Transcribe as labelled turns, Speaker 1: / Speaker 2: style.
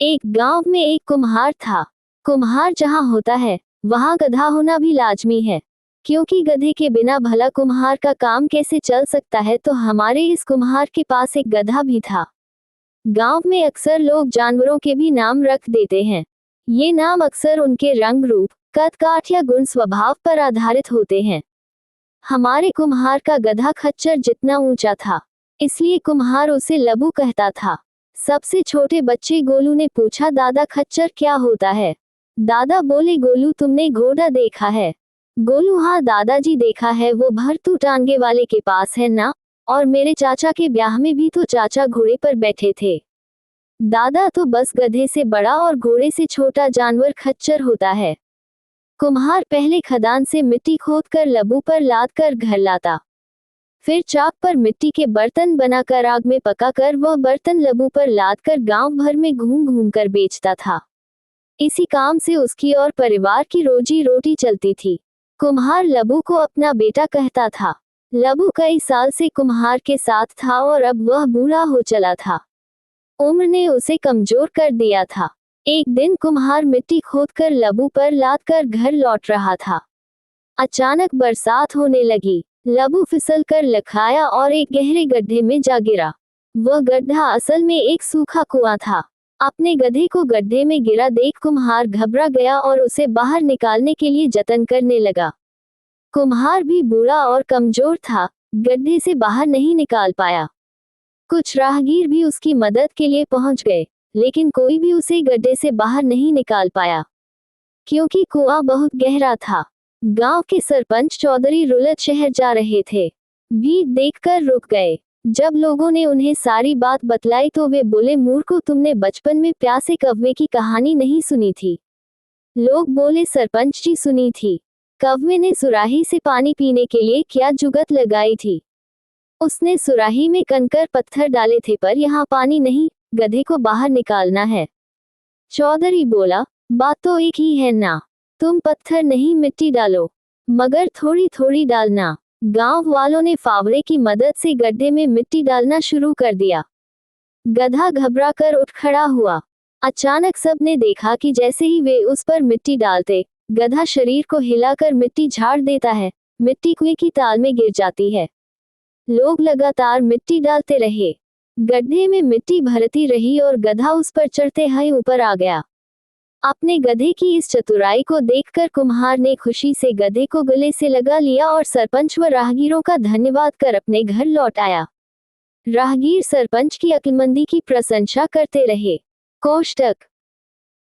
Speaker 1: एक गांव में एक कुम्हार था। कुम्हार जहां होता है वहां गधा होना भी लाजमी है, क्योंकि गधे के बिना भला कुम्हार का काम कैसे चल सकता है। तो हमारे इस कुम्हार के पास एक गधा भी था। गांव में अक्सर लोग जानवरों के भी नाम रख देते हैं। ये नाम अक्सर उनके रंग रूप, कद काठ या गुण स्वभाव पर आधारित होते हैं। हमारे कुम्हार का गधा खच्चर जितना ऊंचा था, इसलिए कुम्हार उसे लबू कहता था। सबसे छोटे बच्चे गोलू ने पूछा, दादा खच्चर क्या होता है? दादा बोले, गोलू तुमने घोड़ा देखा है? गोलू, हाँ दादाजी देखा है, वो भरतू टांगे वाले के पास है ना? और मेरे चाचा के ब्याह में भी तो चाचा घोड़े पर बैठे थे। दादा, तो बस गधे से बड़ा और घोड़े से छोटा जानवर खच्चर होता है। कुम्हार पहले खदान से मिट्टी खोदकर लबू पर लाद कर घर लाता। फिर चाक पर मिट्टी के बर्तन बनाकर आग में पकाकर वह बर्तन लबू पर लादकर गांव भर में घूम घूम कर बेचता था। इसी काम से उसकी और परिवार की रोजी रोटी चलती थी। कुम्हार लबू को अपना बेटा कहता था। लबू कई साल से कुम्हार के साथ था और अब वह बूढ़ा हो चला था। उम्र ने उसे कमजोर कर दिया था। एक दिन कुम्हार मिट्टी खोदकर लबू पर लादकर घर लौट रहा था। अचानक बरसात होने लगी। लबू फिसल कर लखाया और एक गहरे गड्ढे में जा गिरा। वह गड्ढा असल में एक सूखा कुआं था। अपने गधे को गड्ढे में गिरा देख कुम्हार घबरा गया और उसे बाहर निकालने के लिए जतन करने लगा। कुम्हार भी बूढ़ा और कमजोर था, गड्ढे से बाहर नहीं निकाल पाया। कुछ राहगीर भी उसकी मदद के लिए पहुंच गए, लेकिन कोई भी उसे गड्ढे से बाहर नहीं निकाल पाया, क्योंकि कुआं बहुत गहरा था। गांव के सरपंच चौधरी रुलत शहर जा रहे थे। भीड़ देखकर रुक गए। जब लोगों ने उन्हें सारी बात बतलाई तो वे बोले, मूर्खो, तुमने बचपन में प्यासे कौवे की कहानी नहीं सुनी थी? लोग बोले, सरपंच जी सुनी थी। कौवे ने सुराही से पानी पीने के लिए क्या जुगत लगाई थी? उसने सुराही में कंकर पत्थर डाले थे, पर यहाँ पानी नहीं, गधे को बाहर निकालना है। चौधरी बोला, बात तो एक ही है ना, तुम पत्थर नहीं मिट्टी डालो, मगर थोड़ी थोड़ी डालना। गांव वालों ने फावड़े की मदद से गड्ढे में मिट्टी डालना शुरू कर दिया। गधा घबराकर उठ खड़ा हुआ। अचानक सबने देखा कि जैसे ही वे उस पर मिट्टी डालते, गधा शरीर को हिलाकर मिट्टी झाड़ देता है। मिट्टी कुएं की ताल में गिर जाती है। लोग लगातार मिट्टी डालते रहे। गड्ढे में मिट्टी भरती रही और गधा उस पर चढ़ते हुए ऊपर आ गया। अपने गधे की इस चतुराई को देखकर कुम्हार ने खुशी से गधे को गले से लगा लिया और सरपंच व राहगीरों का धन्यवाद कर अपने घर लौट आया। राहगीर सरपंच की अक्लमंदी की प्रशंसा करते रहे। कोष्टक